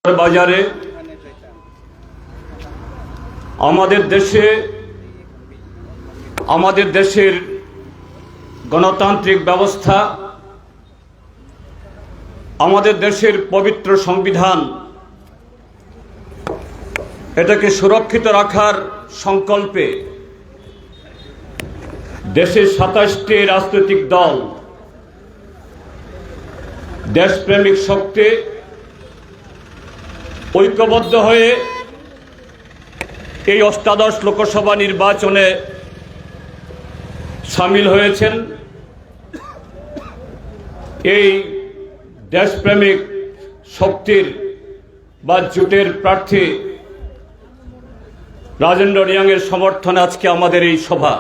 বাজারে আমাদের দেশের গণতান্ত্রিক ব্যবস্থা, আমাদের দেশের পবিত্র সংবিধান, এটাকে সুরক্ষিত রাখার সংকল্পে দেশের ২৭টি রাজনৈতিক দল দেশপ্রেমিক শক্তি ঐক্যবদ্ধ হয়ে এই অষ্টাদশ লোকসভা নির্বাচনে সামিল হয়েছেন। এই দেশপ্রেমিক শক্তির বা জোটের প্রার্থী রাজেন্দ্র রিয়াংয়ের সমর্থনে আজকে আমাদের এই সভা।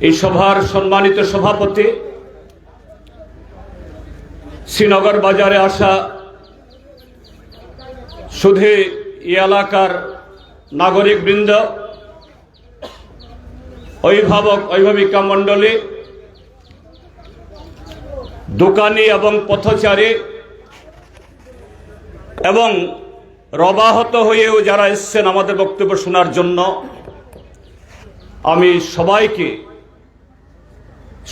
এই সভার সম্মানিত সভাপতি, শ্রীনগর বাজারে আসা শুধু এই এলাকার নাগরিকবৃন্দ, অভিভাবক অভিভাবিকা মণ্ডলী, দোকানি এবং পথচারী এবং রবাহত হয়েও যারা এসেছেন আমাদের বক্তব্য শোনার জন্য, আমি সবাইকে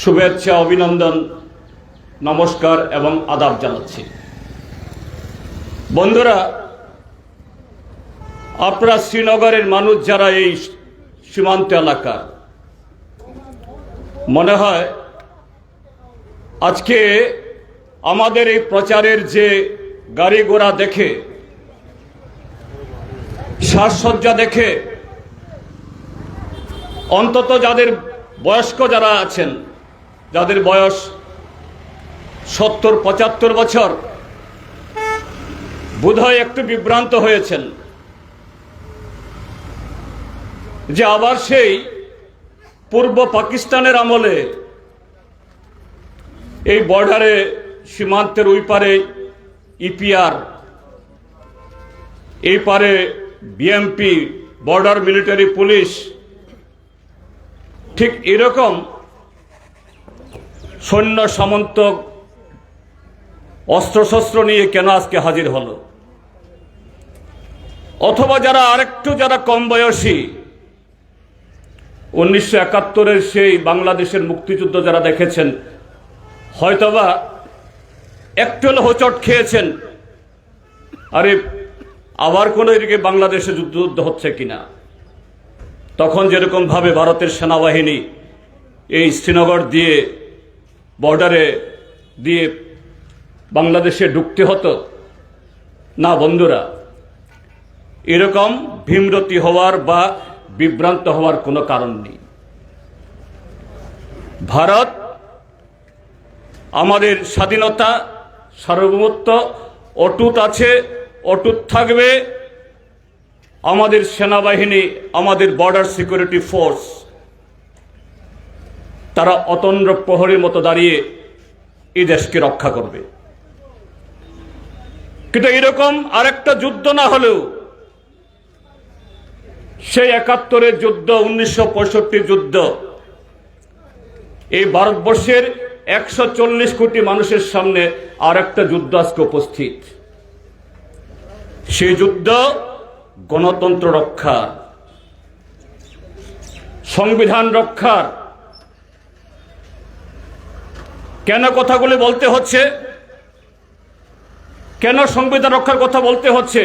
শুভেচ্ছা, অভিনন্দন, নমস্কার এবং আদাব জানাচ্ছি। বন্ধুরা, আপনারা শ্রীনগরের মানুষ যারা এই সীমান্ত এলাকার, মনে হয় আজকে আমাদের এই প্রচারের যে গাড়ি ঘোড়া দেখে, সাজসজ্জা দেখে, অন্তত যাদের বয়স্ক যারা আছেন, যাদের বয়স ৭০-৭৫ বছর, বোধহয় একটু বিভ্রান্ত হয়েছেন যে আবার সেই পূর্ব পাকিস্তানের আমলে এই বর্ডারে, সীমান্তের ওই পারে ইপিআর, এই পারে বিএমপি, বর্ডার মিলিটারি পুলিশ, ঠিক এরকম সৈন্য সামন্ত অস্ত্রশস্ত্র নিয়ে কেন আজকে হাজির হলো? অথবা যারা আরেকটু যারা কম বয়সী, 1971-এর সেই বাংলাদেশের মুক্তিযুদ্ধ যারা দেখেছেন, হয়তোবা একটু হলে হোঁচট খেয়েছেন, আরে আবার কোনো এদিকে বাংলাদেশে যুদ্ধ হচ্ছে কিনা। তখন যেরকম ভাবে ভারতের সেনাবাহিনী এই শ্রীনগর দিয়ে বর্ডারে দিয়ে বাংলাদেশে ঢুকতে হতো না। বন্ধুরা, এরকম ভীমরতি হওয়ার বা বিভ্রান্ত হওয়ার কোনো কারণ নেই। ভারত আমাদের স্বাধীনতা, সার্বভৌমত্ব অটুট আছে, অটুট থাকবে। আমাদের সেনাবাহিনী, আমাদের বর্ডার সিকিউরিটি ফোর্স, তারা অতন্দ্র প্রহরীর মতো দাঁড়িয়ে এই দেশকে রক্ষা করবে। কিন্তু এরকম আরেকটা যুদ্ধ না হলেও সেই ৭১-এর যুদ্ধ, ১৯৬৫ যুদ্ধ, এই ভারতবর্ষের ১৪০ কোটি মানুষের সামনে আর একটা যুদ্ধ আজকে উপস্থিত। সেই যুদ্ধ গণতন্ত্র রক্ষার, সংবিধান রক্ষার। কেন কথাগুলি বলতে হচ্ছে? কেন সংবিধান রক্ষার কথা বলতে হচ্ছে?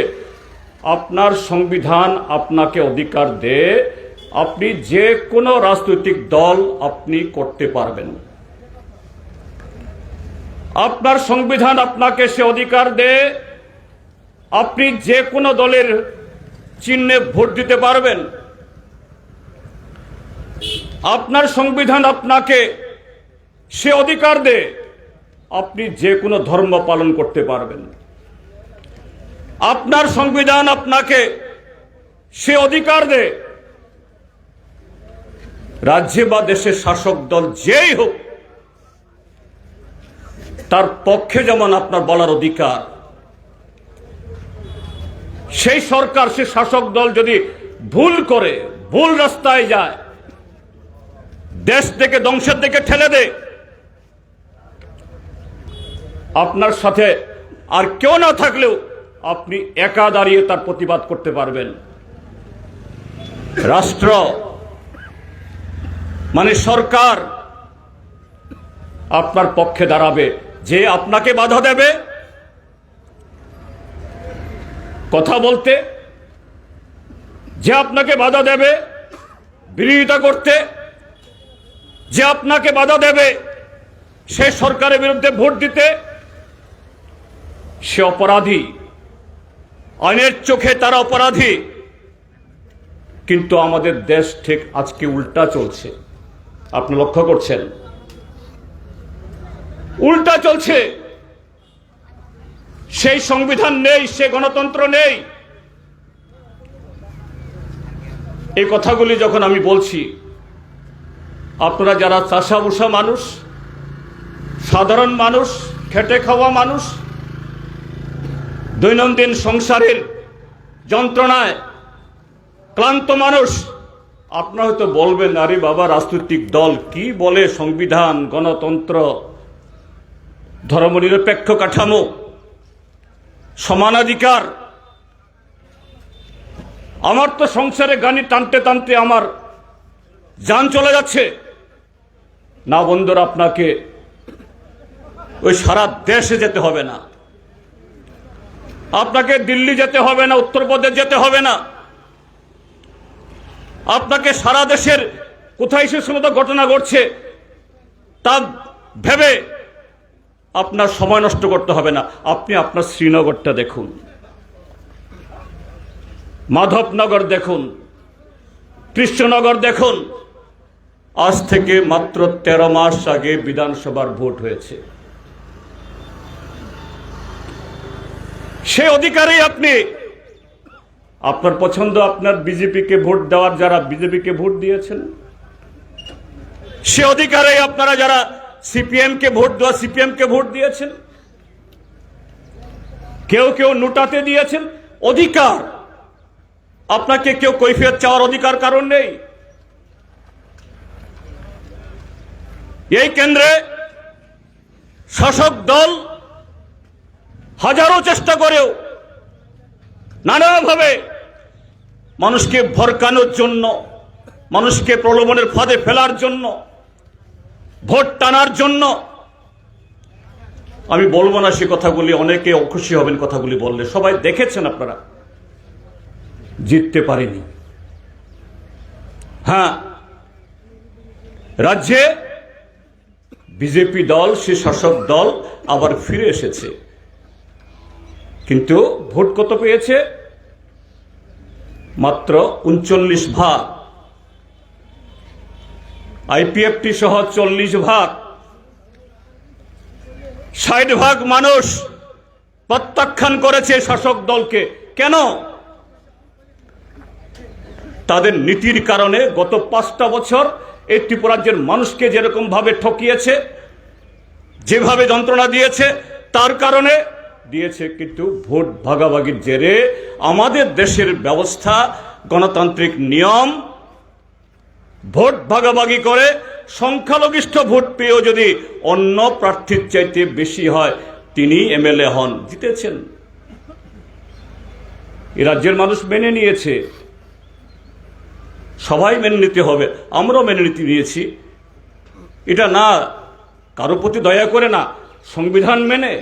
আপনার সংবিধান আপনাকে অধিকার দেয়, আপনি যে কোনো রাজনৈতিক দল আপনি করতে পারবেন। আপনার সংবিধান আপনাকে সে অধিকার দেয়, আপনি যে কোনো দলের চিহ্নে ভোট দিতে পারবেন। আপনার সংবিধান আপনাকে সে অধিকার দেয়, আপনি যে কোনো ধর্ম পালন করতে পারবেন। আপনার সংবিধান আপনাকে সে অধিকার দেয়, রাজ্যে বা দেশের শাসক দল যেই হোক, তার পক্ষে যেমন আপনার বলার অধিকার। সেই সরকার, সে শাসক দল যদি ভুল করে, ভুল রাস্তায় যায়, দেশ থেকে ধ্বংসের দিকে ঠেলে দেয়, আপনার সাথে আর কেউ না থাকলেও আপনি একা দাঁড়িয়ে তার প্রতিবাদ করতে পারবেন। রাষ্ট্র মানে সরকার আপনার পক্ষে দাঁড়াবে। যে আপনাকে বাধা দেবে কথা বলতে, যে আপনাকে বাধা দেবে বিরোধিতা করতে, যে আপনাকে বাধা দেবে সে সরকারের বিরুদ্ধে ভোট দিতে, সে অপরাধী। আইনের চোখে তারা অপরাধী। কিন্তু আমাদের দেশ ঠিক আজকে উল্টা চলছে। আপনি লক্ষ্য করছেন, উল্টা চলছে। সেই সংবিধান নেই, সে গণতন্ত্র নেই। এই কথাগুলি যখন আমি বলছি, আপনারা যারা চাষাভুষা মানুষ, সাধারণ মানুষ, খেটে খাওয়া মানুষ, দৈনন্দিন সংসারের যন্ত্রণায় ক্লান্ত মানুষ, আপনারা হয়তো বলবেন, আরে বাবা, রাজনৈতিক দল কি বলে, সংবিধান, গণতন্ত্র, ধর্মনিরপেক্ষ কাঠামো, সমানাধিকার। আমার তো সংসারে গানি টানতে টানতে আমার জান চলে যাচ্ছে। না বন্ধুরা, আপনাকে ওই সারা দেশে যেতে হবে না, আপনাকে দিল্লি যেতে হবে না, উত্তরপ্রদেশ যেতে হবে না, আপনাকে সারা দেশের কোথায় সে সমস্ত ঘটনা ঘটছে তা ভেবে আপনার সময় নষ্ট করতে হবে না। আপনি আপনার শ্রীনগরটা দেখুন, মাধবনগর দেখুন, কৃষ্ণনগর দেখুন। আজ থেকে মাত্র 13 মাস আগে বিধানসভার ভোট হয়েছে। সে অধিকারেই আপনি, আপনার পছন্দ, আপনার বিজেপিকে ভোট দেওয়ার, যারা বিজেপিকে ভোট দিয়েছেন, সে অধিকারেই আপনারা যারা সিপিএম কে ভোট দেওয়া, সিপিএম কে ভোট দিয়েছেন। কেউ কেউ নোটাতে দিয়েছেন। অধিকার, আপনাকে কেউ কৈফিয়ত চাওয়ার অধিকার কারণ নেই। এই কেন্দ্রে শাসক দল হাজারো চেষ্টা করেও নানাভাবে মানুষকে ভরকানোর জন্য, মানুষকে প্রলোভনের ফাঁদে ফেলার জন্য, ভোট টানার জন্য, আমি বলবো না সে কথাগুলি, অনেকে অখুশি হবেন কথাগুলি বললে। সবাই দেখেছেন আপনারা, জিততে পারেনি। হ্যাঁ, রাজ্যে বিজেপি দল, সে শাসক দল আবার ফিরে এসেছে। কিন্তু ভোট কত পেয়েছে? মাত্র 39 ভাগ। আইপিএফটি সহ 40 ভাগ। 60 ভাগ মানুষ প্রত্যাখ্যান করেছে শাসক দলকে। কেন? তাদের নীতির কারণে। গত 5টা বছর এই ত্রিপুরা রাজ্যের মানুষকে যেরকম ভাবে ঠকিয়েছে, যেভাবে যন্ত্রণা দিয়েছে, তার কারণে দিয়েছে। কিন্তু ভোট ভাগাভাগির জেরে আমাদের দেশের ব্যবস্থা, গণতান্ত্রিক নিয়ম, ভোট ভাগাভাগি করে সংখ্যালঘিষ্ঠ ভোট পেয়েও যদি অন্য প্রার্থীর চাইতে বেশি হয়, তিনি এমএলএ হন, জিতেছেন। এই রাজ্যের মানুষ মেনে নিয়েছে। সবাই মেনে নিতে হবে, আমরাও মেনে নিতে নিয়েছি। এটা না কারো প্রতি দয়া করে না, সংবিধান মেনে।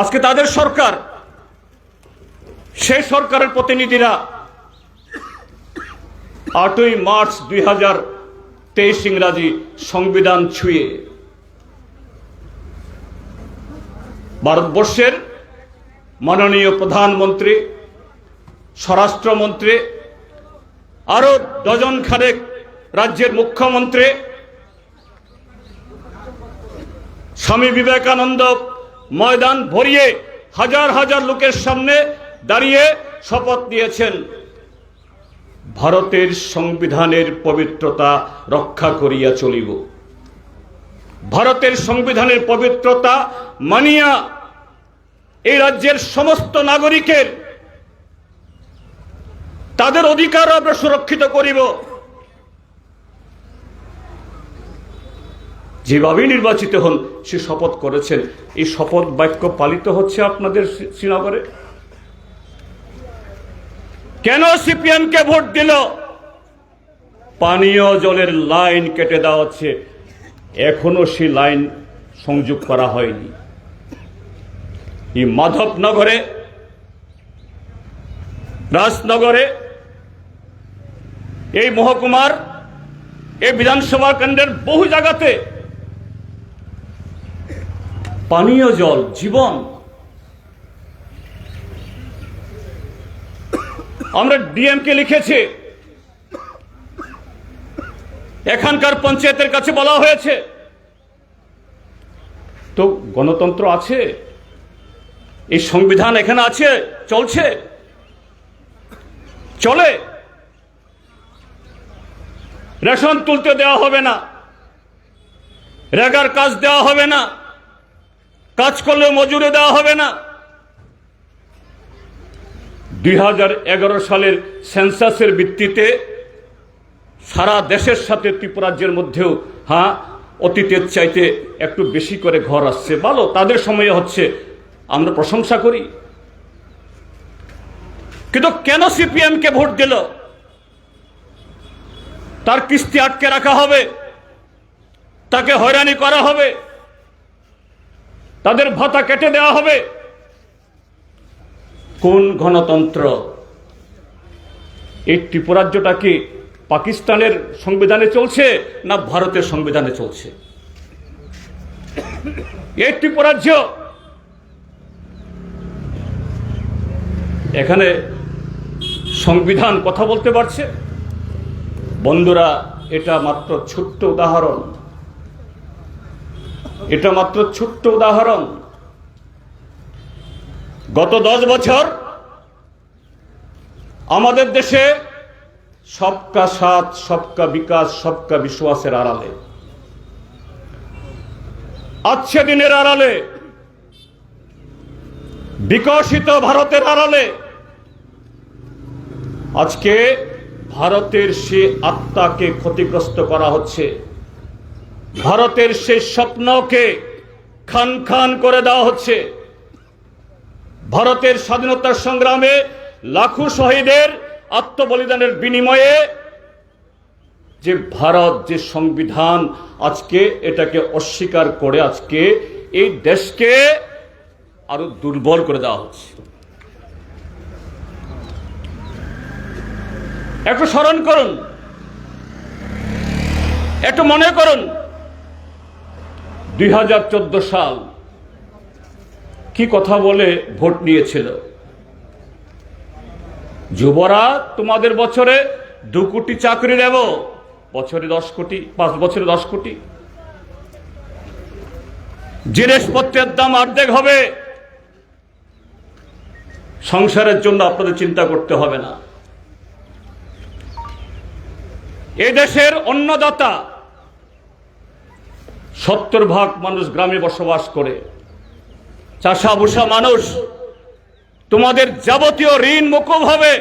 আজকে তাদের সরকার, সেই সরকারের প্রতিনিধিরা 8ই মার্চ 2023 ইংরাজি সংবিধান ছুঁয়ে ভারতবর্ষের মাননীয় প্রধানমন্ত্রী, স্বরাষ্ট্রমন্ত্রী, আরো ডজন খানেক রাজ্যের মুখ্যমন্ত্রী, স্বামী বিবেকানন্দ ময়দান ভরিয়ে হাজার হাজার লোকের সামনে দাঁড়িয়ে শপথ নিয়েছেন, ভারতের সংবিধানের পবিত্রতা রক্ষা করিয়া চলিব। ভারতের সংবিধানের পবিত্রতা মানিয়া এই রাজ্যের সমস্ত নাগরিকের তাদের অধিকার আমরা সুরক্ষিত করিব। যেভাবেই নির্বাচিত হন সে শপথ করেছেন, এই শপথ বাক্য পালিত হচ্ছে আপনাদের শ্রীনগরে? কেন সিপিএমকে ভোট দিল? পানীয় জলের লাইন কেটে দেওয়া হচ্ছে, এখনো সেই লাইন সংযোগ করা হয়নি। এই মাধবনগরে, রাজনগরে, এই মহকুমার, এই বিধানসভা কেন্দ্রের বহু জায়গাতে পানীয় জল জীবন। আমরা ডিএমকে লিখেছি, এখানকার পঞ্চায়েতের কাছে বলা হয়েছে, তো গণতন্ত্র আছে, এই সংবিধান এখানে আছে, চলছে, চলে। রেশন তুলতে দেওয়া হবে না, রেগার কাজ দেওয়া হবে না, কাজ করলে মজুরি দেওয়া হবে না। 2011 সালের সেন্সাসের ভিত্তিতে সারা দেশের সাথে ত্রিপুরাজ্যের মধ্যেও অতীতের চাইতে একটু বেশি করে ঘর আসছে, ভালো, তাদের সময়ে হচ্ছে, আমরা প্রশংসা করি। কিন্তু কেন সিপিএমকে ভোট দিল? তার কিস্তি আটকে রাখা হবে, তাকে হয়রানি করা হবে, তাদের ভাতা কেটে দেওয়া হবে। কোন গণতন্ত্র? এই ত্রিপুরাজ্যটা কি পাকিস্তানের সংবিধানে চলছে না ভারতের সংবিধানে চলছে? এই ত্রিপুরাজ্য, এখানে সংবিধান কথা বলতে পারছে? বন্ধুরা, এটা মাত্র ছোট্ট উদাহরণ, এটা মাত্র ছোট্ট উদাহরণ। গত 10 বছর আমাদের দেশে সবকা সাথ, সবকা বিকাশ, সবকা বিশ্বাসের আড়ালে, আজকে দিনের আড়ালে, বিকশিত ভারতের আড়ালে আজকে ভারতের সে আত্মাকে ক্ষতিগ্রস্ত করা হচ্ছে, ভারতের সেই স্বপ্নকে খান খান করে দেওয়া হচ্ছে। ভারতের স্বাধীনতার সংগ্রামে লাখো শহীদের আত্মবলিদানের বিনিময়ে যে ভারত, যে সংবিধান, আজকে এটাকে অস্বীকার করে আজকে এই দেশকে আরো দুর্বল করে দেওয়া হচ্ছে। একটু স্মরণ করুন, একটু মনে করুন, 2014 সাল কি কথা বলে ভোট নিয়েছিল? যুবরা, তোমাদের বছরে 2 কোটি চাকরি দেব, বছরে 10 কোটি, 5 বছরে 10 কোটি। জিনিসপত্রের দাম অর্ধেক হবে, সংসারের জন্য আপনাদের চিন্তা করতে হবে না। এই দেশের অন্নদাতা 70% মানুষ গ্রামে বসবাস করে, চাষাভুষা মানুষ। তোমাদের যাবতীয় ঋণ মকুব হবে,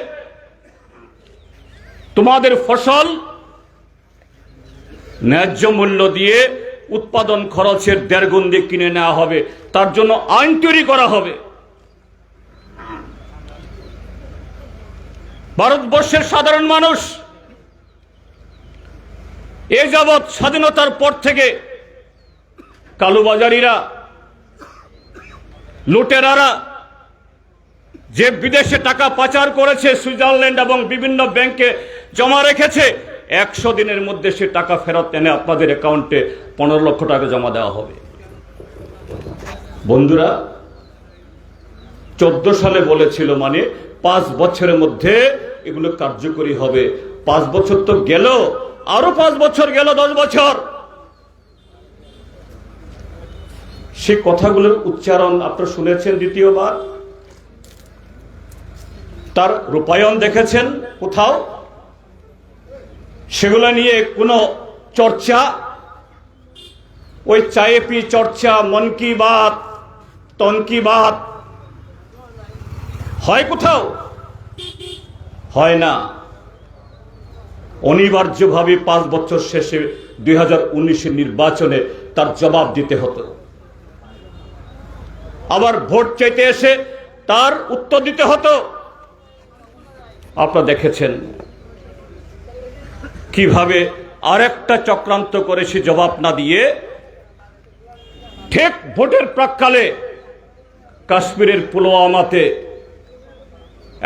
তোমাদের ফসল ন্যায্য মূল্য দিয়ে উৎপাদন খরচের 1.5 গুণ দিয়ে কিনে নেওয়া হবে, তার জন্য আইন তৈরি করা হবে। ভারতবর্ষের সাধারণ মানুষ এ যাবৎ স্বাধীনতার পর থেকে কালোবাজারিরা, লুটেরারা যে বিদেশে টাকা পাচার করেছে, সুইজারল্যান্ড এবং বিভিন্ন ব্যাংকে জমা রেখেছে, 100 দিনের মধ্যে সে টাকা ফেরত এনে আপনাদের অ্যাকাউন্টে 15 লক্ষ টাকা জমা দেওয়া হবে। বন্ধুরা, 14 সালে বলেছিল, মানে 5 বছরের মধ্যে এগুলো কার্যকরী হবে। 5 বছর তো গেল, আরো 5 বছর গেল, 10 বছর। সে কথাগুলোর উচ্চারণ আপনারা শুনেছেন দ্বিতীয়বার, তার রূপায়ণ দেখেছেন কোথাও? সেগুলো নিয়ে কোনো চর্চা, ওই চায়ে পি চর্চা, মন কি বাত, তন কি বাত হয় কোথাও? হয় না। অনিবার্যভাবে 5 বছর শেষে 2019 নির্বাচনে তার জবাব দিতে হতো। আবার ভোট চাইতে এসে তার উত্তর দিতে হতো। আপনারা দেখেছেন কিভাবে আরেকটা চক্রান্ত করে সে জবাব না দিয়ে ঠিক ভোটের প্রাক্কালে কাশ্মীরের পুলওয়ামাতে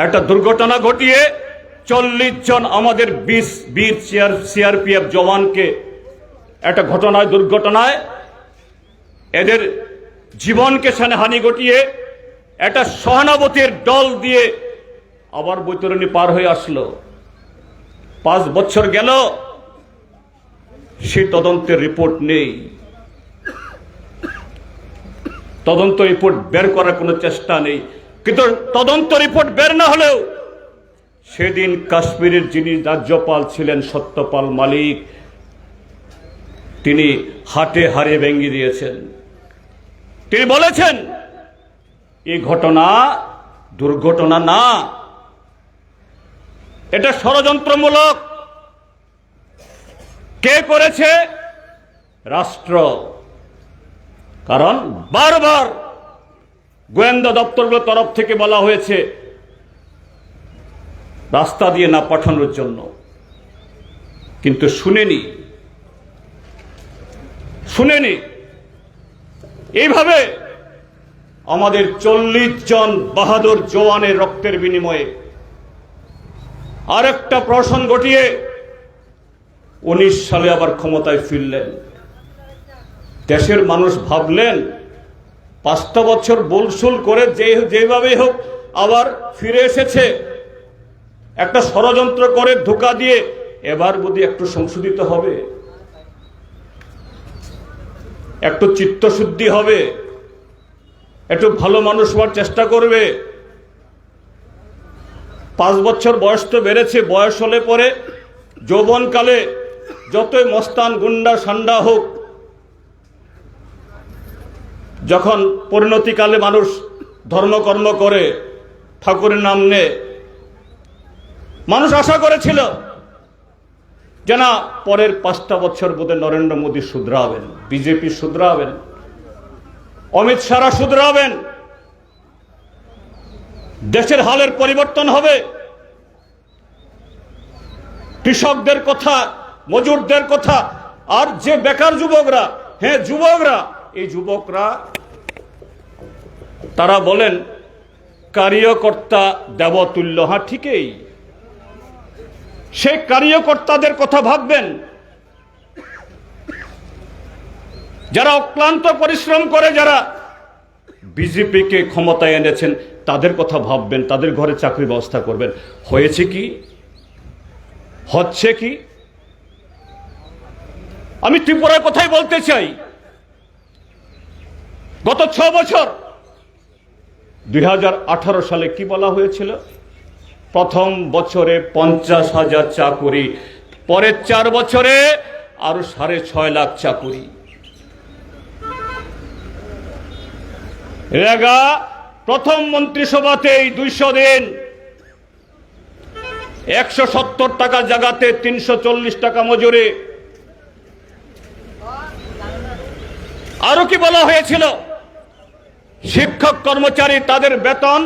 একটা দুর্ঘটনা ঘটিয়ে 40 জন আমাদের বীর সিআরপিএফ জওয়ানকে একটা দুর্ঘটনায় এদের জীবনকে হানি ঘটিয়ে একটা সহানুভূতির দল দিয়ে আবার বৈতরণী পার হয়ে আসলো। 5 বছর গেল, সেই তদন্তের রিপোর্ট নেই। তদন্ত রিপোর্ট বের করার কোনো চেষ্টা নেই। কিন্তু তদন্ত রিপোর্ট বের না হলেও সেদিন কাশ্মীরের যিনি রাজ্যপাল ছিলেন সত্যপাল মালিক, তিনি হাটে হাড়ে ভেঙে দিয়েছেন। তিনি বলেছেন এই ঘটনা দুর্ঘটনা না, এটা ষড়যন্ত্রমূলক। কে করেছে? রাষ্ট্র। কারণ বারবার গোয়েন্দা দপ্তরগুলোর তরফ থেকে বলা হয়েছে রাস্তা দিয়ে না পাঠানোর জন্য, কিন্তু শুনেনি। এইভাবে আমাদের 40 জন বাহাদুর জওয়ানের রক্তের বিনিময়ে আরেকটা প্রহসন ঘটিয়ে 19 সালে আবার ক্ষমতায় ফিরলেন। দেশের মানুষ ভাবলেন 5টা বছর বুলসুল করে যেভাবেই হোক আবার ফিরে এসেছে, একটা ষড়যন্ত্র করে ধোঁকা দিয়ে এবার বুঝি একটু সংশোধিত হবে, একটু চিত্তশুদ্ধি হবে, একটু ভালো মানুষ হওয়ার চেষ্টা করবে। 5 বছর বয়স তো বেড়েছে, বয়স হলে পরে যৌবনকালে যতই মস্তান গুন্ডা সান্ডা হোক, যখন পরিণতিকালে মানুষ ধর্মকর্ম করে ঠাকুরের নাম নেয়, মানুষ আশা করেছিল যে না পরের 5টা বছর বোধহয় নরেন্দ্র মোদী শুধরাবেন, বিজেপি শুধরাবেন, অমিত শাহ শুধরাবেন, দেশের হালের পরিবর্তন হবে। কৃষকদের কথা, মজুরদের কথা, আর যে বেকার যুবকরা, এই যুবকরা তারা বলেন কার্যকর্তা দেবতুল্য। হ্যাঁ, ঠিকই, সেই কার্যকর্তাদের কথা ভাববেন, যারা অক্লান্ত পরিশ্রম করে যারা বিজেপিকে ক্ষমতায় এনেছেন, তাদের কথা ভাববেন, তাদের ঘরে চাকরির ব্যবস্থা করবেন। হয়েছে কি? হচ্ছে কি? আমি ত্রিপুরার কথাই বলতে চাই। গত 6 বছর 2018 সালে কি বলা হয়েছিল? প্রথম বছরে 50,000 চাকুরি, পরের 4 বছরে আরো 6.5 লাখ চাকুরি। রেগা প্রথম মন্ত্রিসভাতেই 200 দিন, 170 টাকা জায়গাতে 340 টাকা মজুরি। আরো কি বলা হয়েছিল? শিক্ষক কর্মচারী তাদের বেতন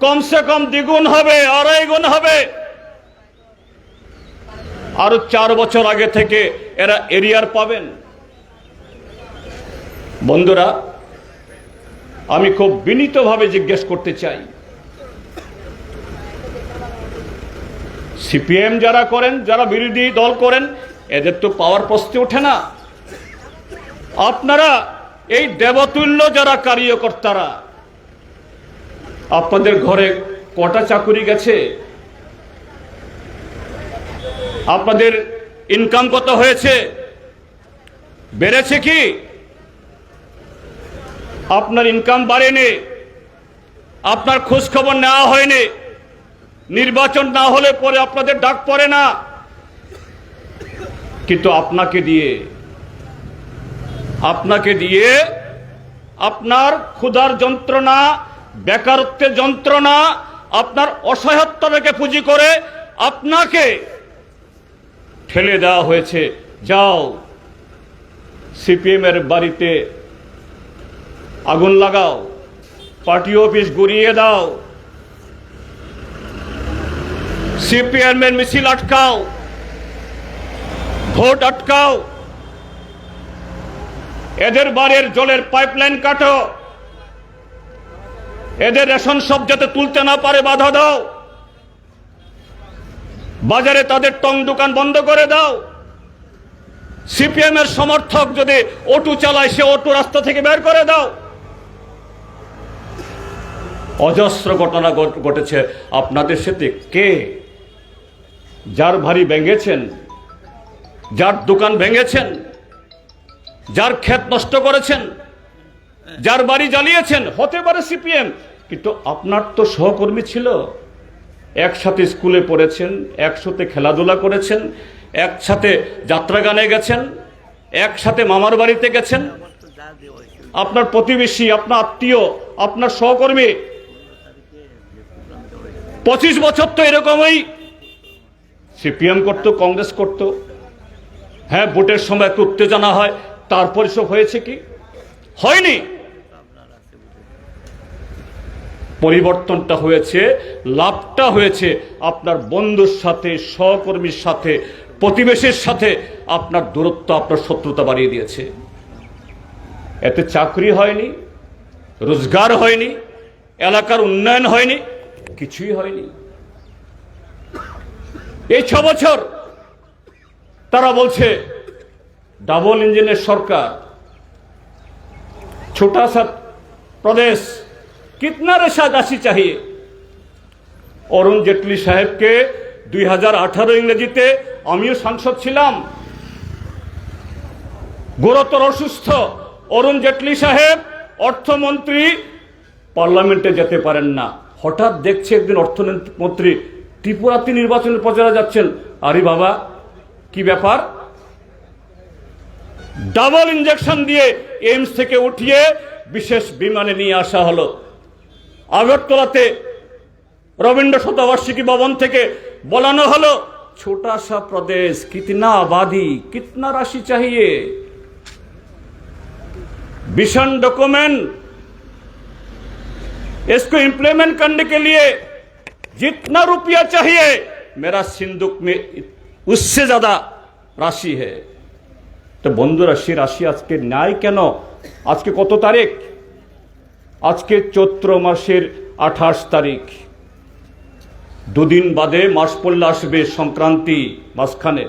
কমসে কম দ্বিগুণ হবে, 2.5 গুণ হবে। আরো 4 বছর আগে থেকে এরা এরিয়ার পাবেন। বন্ধুরা, আমি খুব বিনীতভাবে জিজ্ঞেস করতে চাই, সিপিএম যারা করেন, যারা বিরোধী দল করেন, এদের তো পাওয়ার প্রশ্নে ওঠে না। আপনারা এই দেবতুল্য যারা কার্যকর্তারা, আপনাদের ঘরে কটা চাকুরি গেছে? আপনাদের ইনকাম কত হয়েছে? বেড়েছে কি? আপনার ইনকাম বাড়েনি, আপনার খোঁজ খবর নেওয়া হয়নি। নির্বাচন না হলে পরে আপনাদের ডাক পড়ে না, কিন্তু আপনাকে দিয়ে আপনার ক্ষুধার যন্ত্রণা, বেকারত্বের যন্ত্রণা, আপনার অসহায়ত্বকে পুঁজি করে আপনাকে ঠেলে দেওয়া হয়েছে। যাও সিপিএম এর বাড়িতে আগুন লাগাও, পার্টি অফিস গুড়িয়ে দাও, সিপিএম এর মিছিল আটকাও, ভোট আটকাও, এদের বাড়ির জলের পাইপলাইন কাটো, এদের রেশন সব যাতে তুলতে না পারে বাধা দাও, বাজারে তাদের টং দোকান বন্ধ করে দাও, সিপিএম এর সমর্থক যদি অটো চালায় সে অটো রাস্তা থেকে বের করে দাও। অজস্র ঘটনা ঘটেছে আপনাদের সাথে। কে যার বাড়ি ভেঙেছেন, যার দোকান ভেঙেছেন, যার ক্ষেত নষ্ট করেছেন, যার বাড়ি জ্বালিয়েছেন, হতে পারে সিপিএম, কিন্তু আপনার তো সহকর্মী ছিল, একসাথে স্কুলে পড়েছেন, একসাথে খেলাধুলা করেছেন, একসাথে যাত্রা গানে গেছেন, একসাথে মামার বাড়িতে গেছেন, আপনার প্রতিবেশী, আপনার আত্মীয়, আপনার সহকর্মী। 25 বছর তো এরকমই সিপিএম করতো, কংগ্রেস করতো। হ্যাঁ, ভোটের সময় একটু উত্তেজনা হয়, তারপর সব হয়েছে কি? হয়নি। পরিবর্তনটা হয়েছে, লাভটা হয়েছে আপনার বন্ধুর সাথে, সহকর্মীর সাথে, প্রতিবেশীর সাথে আপনার দূরত্ব, আপনার শত্রুতা বাড়িয়ে দিয়েছে। এতে চাকরি হয়নি, রোজগার হয়নি, এলাকার উন্নয়ন হয়নি, কিছুই হয়নি। এই 6 বছর তারা বলছে ডাবল ইঞ্জিনের সরকার, ছোটা সা প্রদেশ, कितना রাশি चाहिए। অরুণ জেটলি সাহেবকে 2018 ইংরেজিতে আমিও সাংসদ ছিলাম, গুরুতর অসুস্থ অরুণ জেটলি সাহেব অর্থমন্ত্রী, পার্লামেন্টে যেতে পারেন না। হঠাৎ দেখছে একদিন অর্থমন্ত্রী ত্রিপুরাতে নির্বাচনের প্রচারে যাচ্ছেন। আরে বাবা, কি ব্যাপার? ডাবল ইঞ্জেকশন দিয়ে এইমস থেকে উঠিয়ে বিশেষ বিমানে নিয়ে আসা হলো। আগরতলাতে রবীন্দ্র শতবার্ষিকী ভবন থেকে বলানো হলো, छोटा सा प्रदेश, कितना आबादी, कितना राशि चाहिए। विजन डॉक्यूमेंट, इसको इंप्लीमेंट करने के लिए जितना रुपया चाहिए मेरा सिंदूक में उससे ज्यादा राशि है। तो बंधुरा সেই রাশি আজকে নাই কেন? আজকে কত তারিখ? আজকে চৈত্র মাসের 28 তারিখ। দুদিন বাদে মাস পড়লে আসবে সংক্রান্তি, মাসখানে।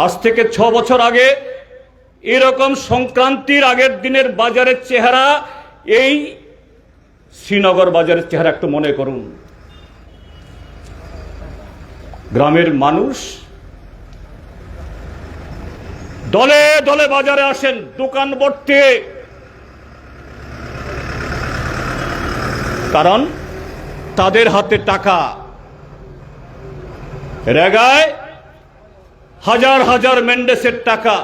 আজ থেকে 6 বছর আগে এরকম সংক্রান্তির আগের দিনের বাজারের চেহারা, এই শ্রীনগর বাজারের চেহারা একটু মনে করুন। গ্রামের মানুষ দলে দলে বাজারে আসেন, দোকান ভর্তি, কারণ তাদের হাতে টাকা। রেগায় হাজার হাজার মেন্ডেসের টাকা,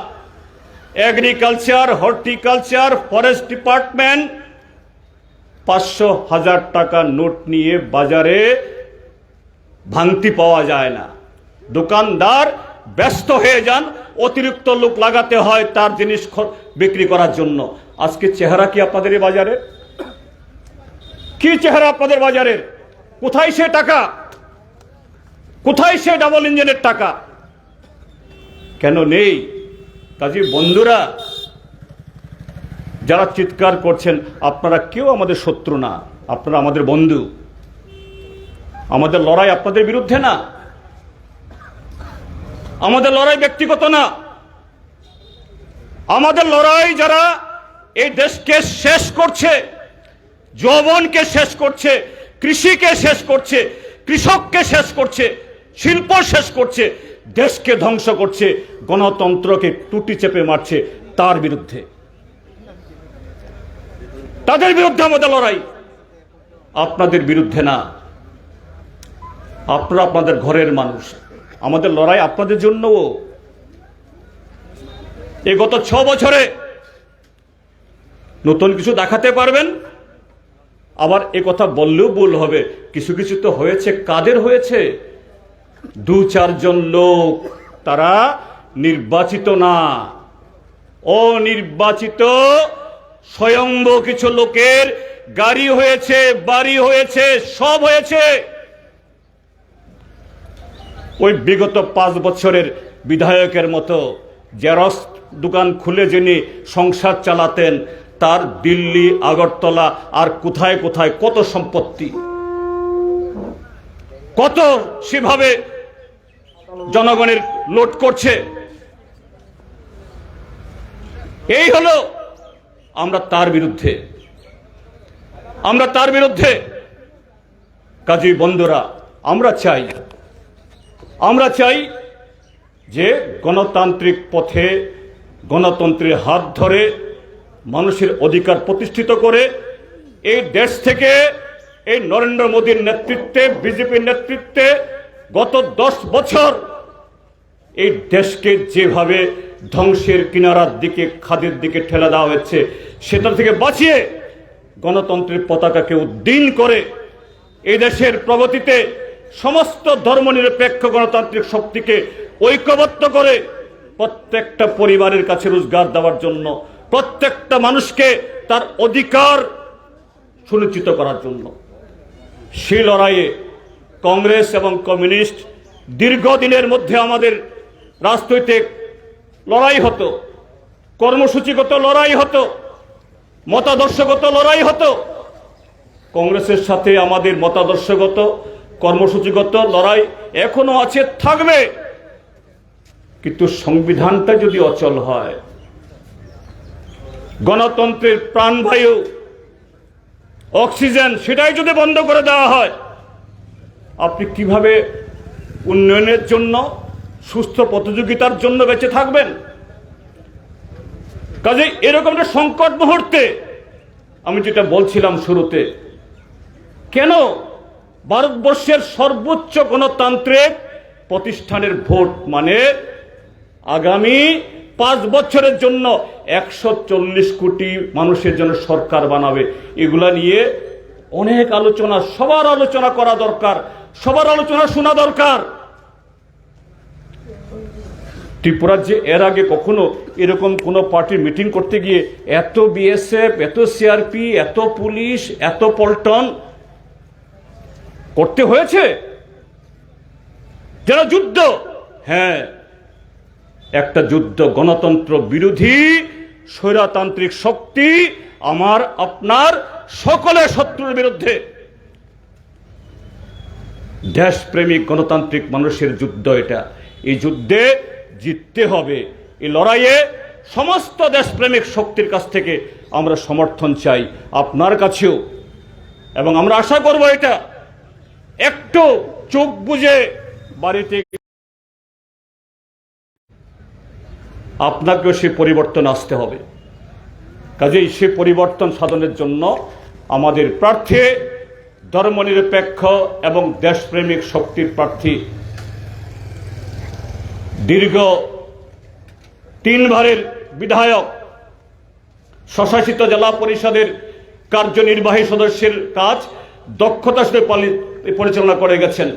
এগ্রিকালচার, হর্টিকালচার, ফরেস্ট ডিপার্টমেন্ট 500,000 টাকা নোট নিয়ে বাজারে ভাঙতি পাওয়া যায় না। দোকানদার ব্যস্ত হয়ে যান, অতিরিক্ত লোক লাগাতে হয় তার জিনিস বিক্রি করার জন্য। আজকে চেহারা কি আপনাদের এই বাজারে? কি চেহারা আপনাদের বাজারের? কোথায় সে টাকা? কোথায় সে ডাবল ইঞ্জিনের টাকা? কেন নেই? কাজী বন্ধুরা, যারা চিৎকার করছেন, আপনারা কেউ আমাদের শত্রু না, আপনারা আমাদের বন্ধু। আমাদের লড়াই আপনাদের বিরুদ্ধে না, আমাদের লড়াই ব্যক্তিগত না, আমাদের লড়াই যারা এই দেশকে শেষ করছে, যৌবনকে শেষ করছে, কৃষিকে শেষ করছে, কৃষককে শেষ করছে, শিল্প শেষ করছে, দেশকে ধ্বংস করছে, গণতন্ত্রকে টুটি চেপে মারছে, তার বিরুদ্ধে, তাদের বিরুদ্ধে আমাদের লড়াই, আপনাদের বিরুদ্ধে না। আপনারা আপনাদের ঘরের মানুষ, আমাদের লড়াই আপনাদের জন্যও। এই গত 6 বছরে নতুন কিছু দেখাতে পারবেন? আবার এ কথা বললেও ভুল হবে, কিছু কিছু তো হয়েছে। কাদের হয়েছে? 2-4 জন লোক, তারা নির্বাচিত না, অনির্বাচিত স্বয়ম্ভ কিছু লোকের গাড়ি হয়েছে, বাড়ি হয়েছে, সব হয়েছে। ওই বিগত 5 বছরের বিধায়কের মতো জেরক্স দোকান খুলে যিনি সংসার চালাতেন, তার দিল্লি, আগরতলা আর কোথায় কোথায় কত সম্পত্তি, কত সেভাবে জনগণের লুট করছে। এই হলো আমরা তার বিরুদ্ধে। কাজী বন্ধুরা, আমরা চাই যে গণতান্ত্রিক পথে গণতন্ত্রের হাত ধরে মানুষের অধিকার প্রতিষ্ঠিত করে এই দেশ থেকে এই নরেন্দ্র মোদীর নেতৃত্বে, বিজেপির নেতৃত্বে গত 10 বছর এই দেশকে যেভাবে ধ্বংসের কিনারার দিকে, খাদের দিকে ঠেলে দেওয়া হয়েছে, সেটা থেকে বাঁচিয়ে গণতন্ত্রের পতাকাকে উদ্দিন করে এই দেশের প্রগতিতে সমস্ত ধর্মনিরপেক্ষ গণতান্ত্রিক শক্তিকে ঐক্যবদ্ধ করে প্রত্যেকটা পরিবারের কাছে রোজগার দেওয়ার জন্য, প্রত্যেকটা মানুষকে তার অধিকার সুনিশ্চিত করার জন্য সেই লড়াইয়ে কংগ্রেস এবং কমিউনিস্ট দীর্ঘদিনের মধ্যে আমাদের রাজনৈতিক লড়াই হতো, কর্মসূচিগত লড়াই হতো, মতাদর্শগত লড়াই হতো। কংগ্রেসের সাথে আমাদের মতাদর্শগত, কর্মসূচিগত লড়াই এখনো আছে, থাকবে। কিন্তু সংবিধানটা যদি অচল হয়, গণতন্ত্রের প্রাণবায়ু, অক্সিজেন, সেটাই যদি বন্ধ করে দেওয়া হয়, আপনি কিভাবে উন্নয়নের জন্য, সুস্থ প্রতিযোগিতার জন্য বেঁচে থাকবেন? কাজেই এরকম একটা সংকট মুহূর্তে আমি যেটা বলছিলাম শুরুতে, কেন ভারতবর্ষের সর্বোচ্চ গণতান্ত্রিক প্রতিষ্ঠানের ভোট, মানে আগামী 5 বছরের জন্য 140 কোটি মানুষের জন্য সরকার বানাবে, এগুলা নিয়ে অনেক আলোচনা, সবার আলোচনা করা দরকার, সবার আলোচনা শোনা দরকার। ত্রিপুরার যে এর আগে কখনো এরকম কোনো পার্টির মিটিং করতে গিয়ে এত বিএসএফ, এত সিআরপি, এত পুলিশ, এত পল্টন করতে হয়েছে? যারা যুদ্ধ, হ্যাঁ, একটা যুদ্ধ, গণতন্ত্র বিরোধী স্বৈরতান্ত্রিক শক্তি আমার আপনার সকলের শত্রুর বিরুদ্ধে। দেশপ্রেমিক গণতান্ত্রিক মানুষের যুদ্ধ এটা। এই যুদ্ধে জিততে হবে। এই লড়াইয়ে সমস্ত দেশপ্রেমিক শক্তির কাছ থেকে আমরা সমর্থন চাই, আপনার কাছেও। এবং আমরা আশা করব এটা একটু চোখ বুজে বাড়িতে আপনাকেও সে পরিবর্তন আসতে হবে। কাজেই সে পরিবর্তন সাধনের জন্য আমাদের প্রার্থী ধর্মনিরপেক্ষ এবং দেশপ্রেমিক শক্তির প্রার্থী, দীর্ঘ 3 বারের বিধায়ক, স্বশাসিত জেলা পরিষদের কার্যনির্বাহী সদস্যের কাজ দক্ষতার সাথে পরিচালনা করে গেছেন।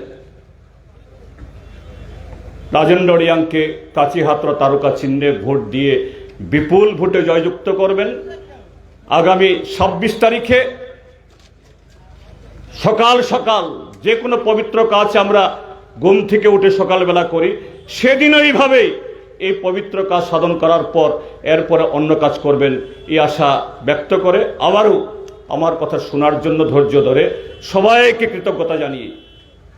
রাজেন্দ্র রিয়াংকে কাচিহাতরা তারকা চিহ্নে ভোট দিয়ে বিপুল ভোটে জয়যুক্ত করবেন। আগামী 26 তারিখে সকাল সকাল যে কোনো পবিত্র কাজ আমরা ঘুম থেকে উঠে সকালবেলা করি, সেদিন এইভাবেই এই পবিত্র কাজ সাধন করার পর এরপরে অন্য কাজ করবেন, এই আশা ব্যক্ত করে আবারও আমার কথা শোনার জন্য ধৈর্য ধরে সবাইকে কৃতজ্ঞতা জানিয়ে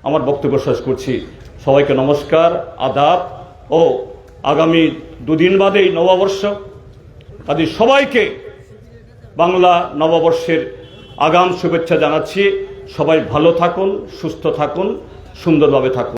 আমার বক্তব্য শেষ করছি। সবাইকে নমস্কার, আদাব ও আগামী 2 দিন বাদেই নববর্ষ। কাজে সবাইকে বাংলা নববর্ষের আগাম শুভেচ্ছা জানাচ্ছি। সবাই ভালো থাকুন, সুস্থ থাকুন, সুন্দরভাবে থাকুন।